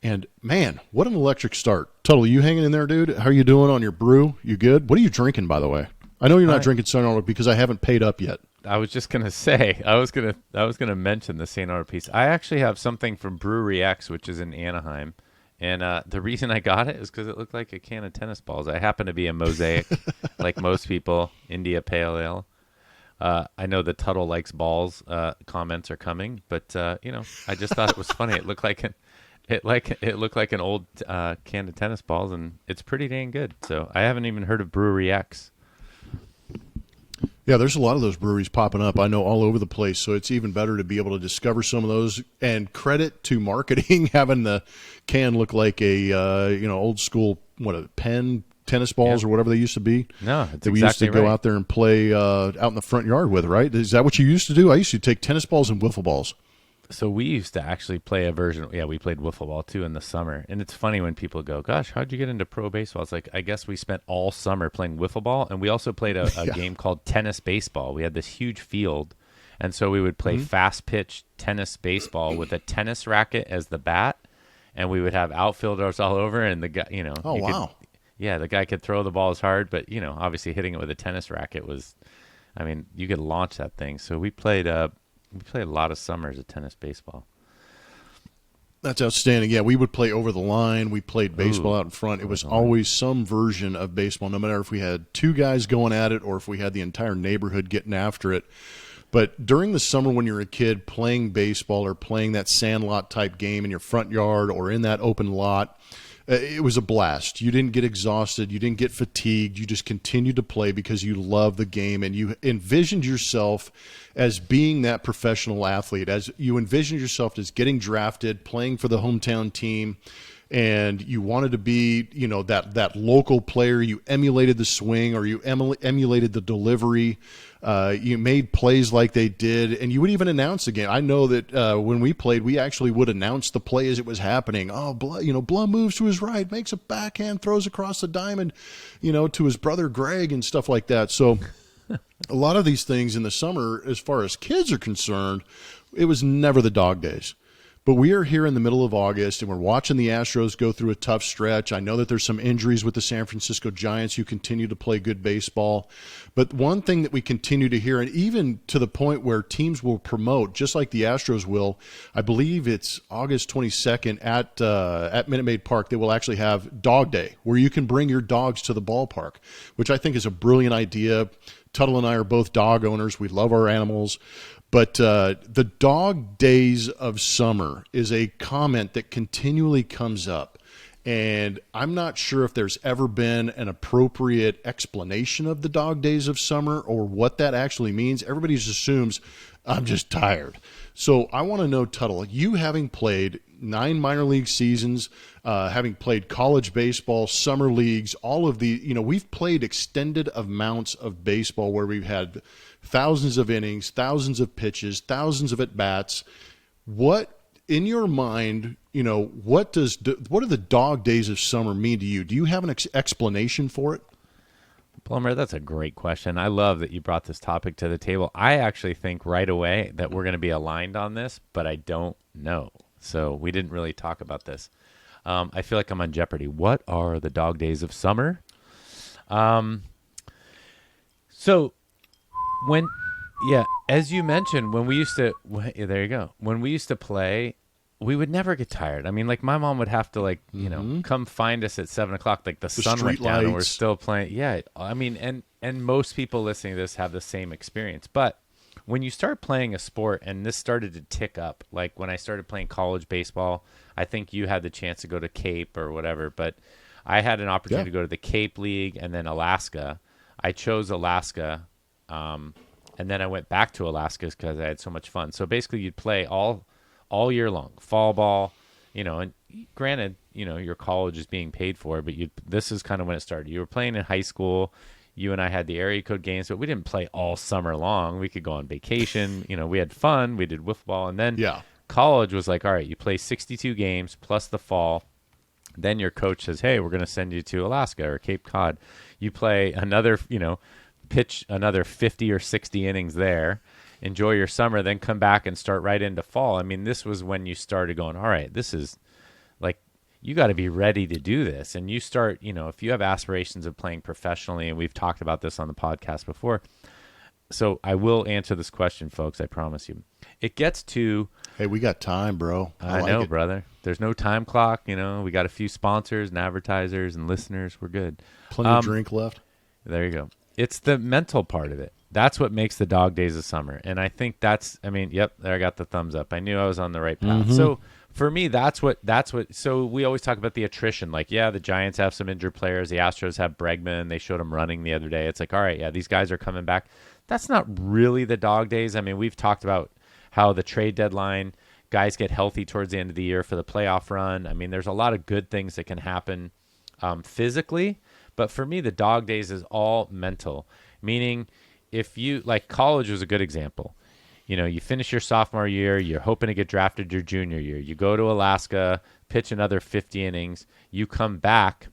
And man, what an electric start. Tuttle, you hanging in there, dude? How are you doing on your brew? You good? What are you drinking, by the way? I know you're not drinking St. Arnold because I haven't paid up yet. I was just gonna say, I was gonna mention the St. Arnold piece. I actually have something from Brewery X, which is in Anaheim, and the reason I got it is because it looked like a can of tennis balls. I happen to be a mosaic, like most people. India Pale Ale. I know that Tuttle likes balls. Comments are coming, but I just thought it was funny. It looked like an old can of tennis balls, and it's pretty dang good. So I haven't even heard of Brewery X. Yeah, there's a lot of those breweries popping up, I know, all over the place, so it's even better to be able to discover some of those. And credit to marketing, having the can look like a old school, a pen, tennis balls or whatever they used to be. No, it's that we used to go out there and play out in the front yard with, right? Is that what you used to do? I used to take tennis balls and wiffle balls. So we used to actually play a version. Yeah, we played wiffle ball too in the summer. And it's funny when people go, "Gosh, how'd you get into pro baseball?" It's like, I guess we spent all summer playing wiffle ball, and we also played a game called tennis baseball. We had this huge field, and so we would play fast pitch tennis baseball with a tennis racket as the bat, and we would have outfielders all over, and the guy, the guy could throw the ball as hard, but obviously hitting it with a tennis racket was, you could launch that thing. So we played a lot of summers of tennis baseball. That's outstanding. Yeah, we would play over the line. We played baseball out in front. It was always some version of baseball, no matter if we had two guys going at it or if we had the entire neighborhood getting after it. But during the summer when you're a kid playing baseball or playing that sandlot type game in your front yard or in that open lot, it was a blast. You didn't get exhausted. You didn't get fatigued. You just continued to play because you love the game, and you envisioned yourself as being that professional athlete, as you envisioned yourself as getting drafted, playing for the hometown team, and you wanted to be, that local player. You emulated the swing, or you emulated the delivery. You made plays like they did, and you would even announce the game. I know that when we played, we actually would announce the play as it was happening. Oh, Blum moves to his right, makes a backhand, throws across the diamond, to his brother Greg and stuff like that. So a lot of these things in the summer, as far as kids are concerned, it was never the dog days. But we are here in the middle of August, and we're watching the Astros go through a tough stretch. I know that there's some injuries with the San Francisco Giants who continue to play good baseball. But one thing that we continue to hear, and even to the point where teams will promote, just like the Astros will, I believe it's August 22nd at Minute Maid Park, they will actually have Dog Day, where you can bring your dogs to the ballpark, which I think is a brilliant idea. Tuttle and I are both dog owners. We love our animals. But the dog days of summer is a comment that continually comes up. And I'm not sure if there's ever been an appropriate explanation of the dog days of summer or what that actually means. Everybody just assumes I'm just tired. So I want to know, Tuttle, you having played 9 minor league seasons, having played college baseball, summer leagues, all of the, we've played extended amounts of baseball where we've had thousands of innings, thousands of pitches, thousands of at-bats. What, in your mind, what do the dog days of summer mean to you? Do you have an explanation for it? Plummer, that's a great question. I love that you brought this topic to the table. I actually think right away that we're going to be aligned on this, but I don't know. So we didn't really talk about this. I feel like I'm on Jeopardy. What are the dog days of summer? As you mentioned, when we used to, there you go. When we used to play, we would never get tired. Like my mom would have to come find us at 7:00, like the sun went down and we're still playing. Yeah. And most people listening to this have the same experience. But when you start playing a sport, and this started to tick up, like when I started playing college baseball, I think you had the chance to go to Cape or whatever, but I had an opportunity to go to the Cape League and then Alaska. I chose Alaska, and then I went back to Alaska because I had so much fun. So basically you'd play all year long, fall ball, and granted, your college is being paid for, but this is kind of when it started. You were playing in high school. You and I had the area code games, but we didn't play all summer long. We could go on vacation. We had fun. We did wiffle ball. And then college was like, all right, you play 62 games plus the fall. Then your coach says, hey, we're going to send you to Alaska or Cape Cod. You play another, pitch another 50 or 60 innings there. Enjoy your summer, then come back and start right into fall. This was when you started going, all right, this is like you got to be ready to do this. And you start, if you have aspirations of playing professionally, and we've talked about this on the podcast before. So I will answer this question, folks. I promise you. It gets to. Hey, we got time, bro. I know, brother. There's no time clock. We got a few sponsors and advertisers and listeners. We're good. Plenty of drink left. There you go. It's the mental part of it. That's what makes the dog days of summer. And I think yep, there I got the thumbs up. I knew I was on the right path. Mm-hmm. So for me, that's what, so we always talk about the attrition. Like, yeah, the Giants have some injured players. The Astros have Bregman. They showed him running the other day. It's like, all right, yeah, these guys are coming back. That's not really the dog days. I mean, we've talked about how the trade deadline, guys get healthy towards the end of the year for the playoff run. I mean, there's a lot of good things that can happen physically. But for me, the dog days is all mental, meaning if you, like college was a good example. You finish your sophomore year, you're hoping to get drafted your junior year. You go to Alaska, pitch another 50 innings. You come back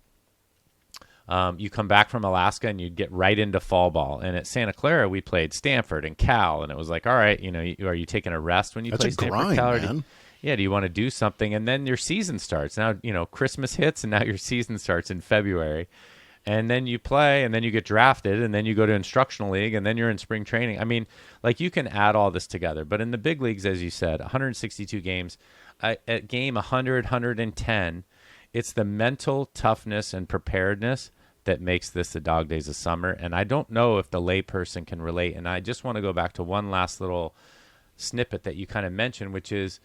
from Alaska and you get right into fall ball. And at Santa Clara, we played Stanford and Cal. And it was like, all right, are you taking a rest when you play Stanford? Grind, Cal? man. Yeah, do you want to do something? And then your season starts. Now, Christmas hits and now your season starts in February. And then you play, and then you get drafted, and then you go to instructional league, and then you're in spring training. I mean, like you can add all this together. But in the big leagues, as you said, 162 games, at game 100, 110, it's the mental toughness and preparedness that makes this the dog days of summer. And I don't know if the layperson can relate. And I just want to go back to one last little snippet that you kind of mentioned, which is,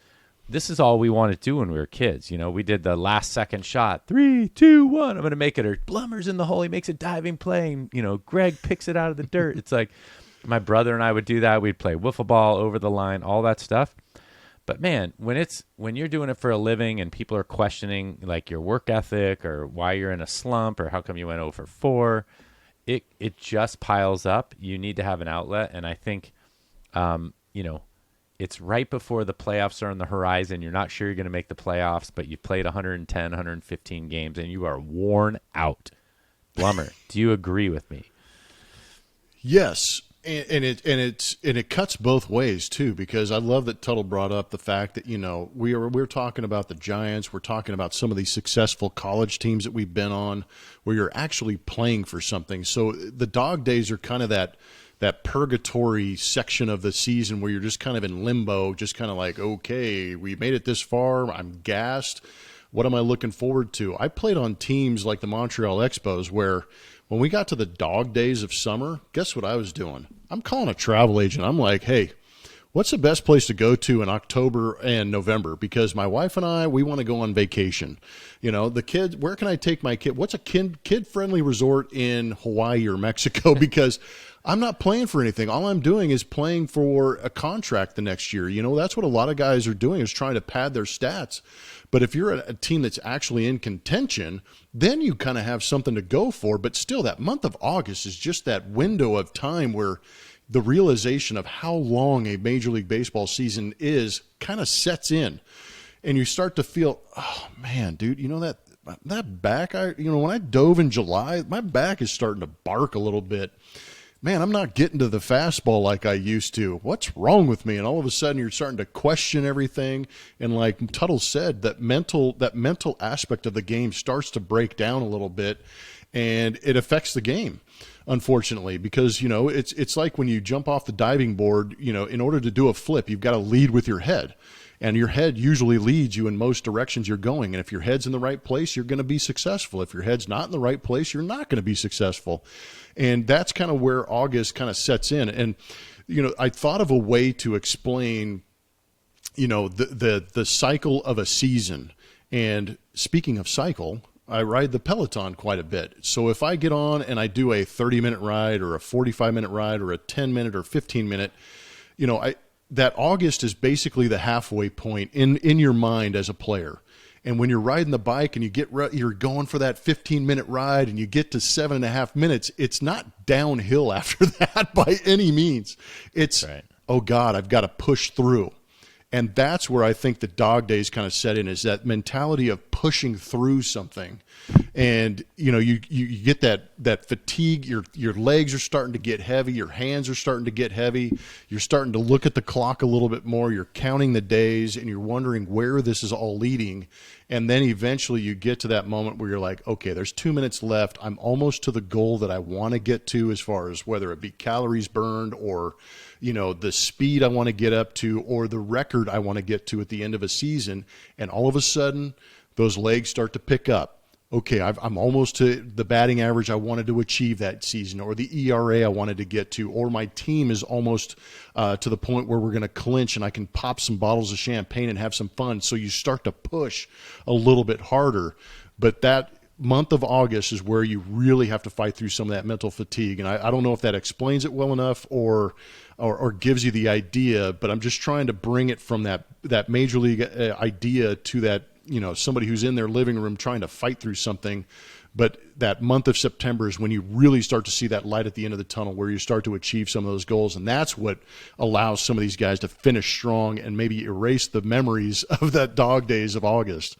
this is all we wanted to do when we were kids. We did the last second shot. 3, 2, 1. I'm going to make it. Or Blummer's in the hole. He makes a diving play. And, Greg picks it out of the dirt. It's like my brother and I would do that. We'd play wiffle ball, over the line, all that stuff. But man, when you're doing it for a living and people are questioning like your work ethic or why you're in a slump or how come you went 0 for 4, it just piles up. You need to have an outlet. And I think, it's right before the playoffs are on the horizon. You're not sure you're going to make the playoffs, but you've played 110, 115 games, and you are worn out. Blummer, do you agree with me? Yes, and it cuts both ways too, because I love that Tuttle brought up the fact that we're talking about the Giants, we're talking about some of these successful college teams that we've been on, where you're actually playing for something. So the dog days are kind of that purgatory section of the season where you're just kind of in limbo, just kind of like, okay, we made it this far. I'm gassed. What am I looking forward to? I played on teams like the Montreal Expos where when we got to the dog days of summer, guess what I was doing? I'm calling a travel agent. I'm like, hey, what's the best place to go to in October and November? Because my wife and I, we want to go on vacation. The kids, where can I take my kid? What's a kid-friendly resort in Hawaii or Mexico? Because I'm not playing for anything. All I'm doing is playing for a contract the next year. That's what a lot of guys are doing, is trying to pad their stats. But if you're a team that's actually in contention, then you kind of have something to go for. But still, that month of August is just that window of time where the realization of how long a Major League Baseball season is kind of sets in. And you start to feel, oh, man, dude, that back, when I dove in July, my back is starting to bark a little bit. Man, I'm not getting to the fastball like I used to. What's wrong with me? And all of a sudden you're starting to question everything. And like Tuttle said, that mental aspect of the game starts to break down a little bit, and it affects the game, unfortunately, because, it's like when you jump off the diving board, in order to do a flip, you've got to lead with your head. And your head usually leads you in most directions you're going. And if your head's in the right place, you're going to be successful. If your head's not in the right place, you're not going to be successful. And that's kind of where August kind of sets in. And, I thought of a way to explain, the cycle of a season. And speaking of cycle, I ride the Peloton quite a bit. So if I get on and I do a 30-minute ride or a 45-minute ride or a 10-minute or 15-minute, that August is basically the halfway point in your mind as a player. And when you're riding the bike and you're going for that 15-minute ride and you get to 7.5 minutes, it's not downhill after that by any means. It's, right. Oh God, I've got to push through. And that's where I think the dog days kind of set in, is that mentality of pushing through something, and you get that fatigue. Your legs are starting to get heavy. Your hands are starting to get heavy. You're starting to look at the clock a little bit more. You're counting the days, and you're wondering where this is all leading. And then eventually you get to that moment where you're like, okay, there's 2 minutes left. I'm almost to the goal that I want to get to, as far as whether it be calories burned or, the speed I want to get up to, or the record I want to get to at the end of a season. And all of a sudden, those legs start to pick up. Okay, I'm almost to the batting average I wanted to achieve that season, or the ERA I wanted to get to, or my team is almost to the point where we're going to clinch and I can pop some bottles of champagne and have some fun. So you start to push a little bit harder. But that month of August is where you really have to fight through some of that mental fatigue. And I don't know if that explains it well enough or gives you the idea, but I'm just trying to bring it from that major league idea to that, somebody who's in their living room trying to fight through something. But that month of September is when you really start to see that light at the end of the tunnel, where you start to achieve some of those goals. And that's what allows some of these guys to finish strong and maybe erase the memories of that dog days of August.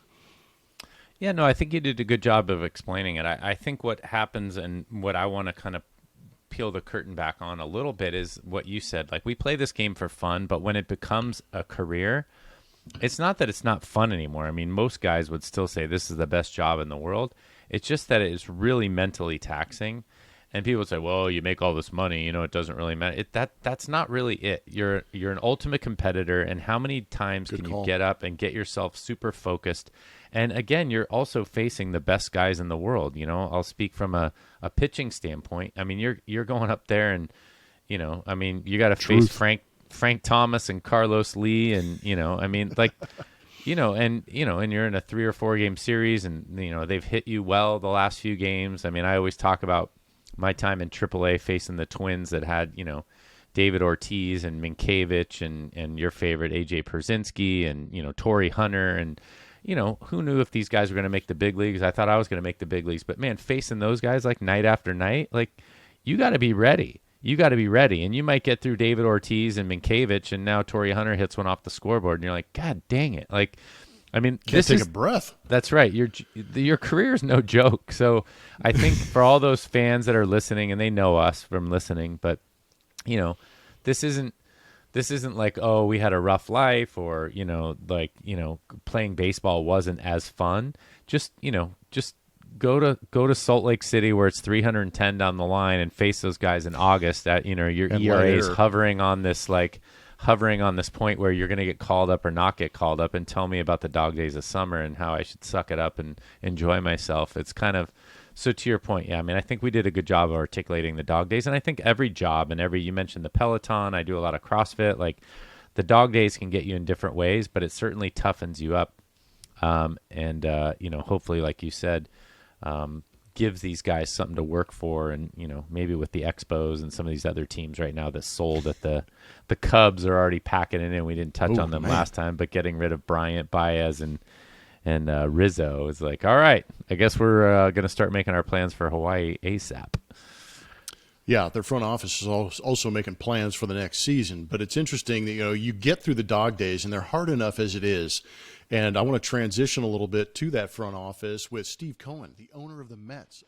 Yeah, no, I think you did a good job of explaining it. I think what happens, and what I want to kind of peel the curtain back on a little bit, is what you said. Like, we play this game for fun, but when it becomes a career, it's not that it's not fun anymore. I mean, most guys would still say this is the best job in the world. It's just that it's really mentally taxing. And people say, well, you make all this money, it doesn't really matter. That's not really it. You're an ultimate competitor, and how many times can you get up and get yourself super focused? And again, you're also facing the best guys in the world. I'll speak from a pitching standpoint. I mean, you're going up there, and you got to face Frank Thomas and Carlos Lee, and and you're in a 3 or 4 game series, and they've hit you well the last few games. I mean, I always talk about my time in AAA facing the Twins that had David Ortiz and Minkiewicz and your favorite AJ Pierzynski and Torrey Hunter, and who knew if these guys were going to make the big leagues? I thought I was going to make the big leagues, but man, facing those guys like night after night, like, you got to be ready. You got to be ready, and you might get through David Ortiz and Minkiewicz, and now Torrey Hunter hits one off the scoreboard, and you're like, God dang it! Like, I mean, can't take a breath. That's right. Your career is no joke. So I think for all those fans that are listening, and they know us from listening, but this isn't like, oh, we had a rough life, or playing baseball wasn't as fun. Just go to Salt Lake City, where it's 310 down the line, and face those guys in August. That your ERA is hovering on this point where you're going to get called up or not get called up, and tell me about the dog days of summer and how I should suck it up and enjoy myself. It's kind of, so to your point, yeah, I mean, I think we did a good job of articulating the dog days, and I think every job and you mentioned the Peloton, I do a lot of CrossFit, like, the dog days can get you in different ways, but it certainly toughens you up. Hopefully, like you said, gives these guys something to work for. And maybe with the Expos and some of these other teams right now that sold at the Cubs are already packing it in. We didn't touch on them last time, but getting rid of Bryant, Baez, and Rizzo is like, all right, I guess we're going to start making our plans for Hawaii ASAP. Yeah, their front office is also making plans for the next season. But it's interesting that you get through the dog days, and they're hard enough as it is. And I want to transition a little bit to that front office with Steve Cohen, the owner of the Mets.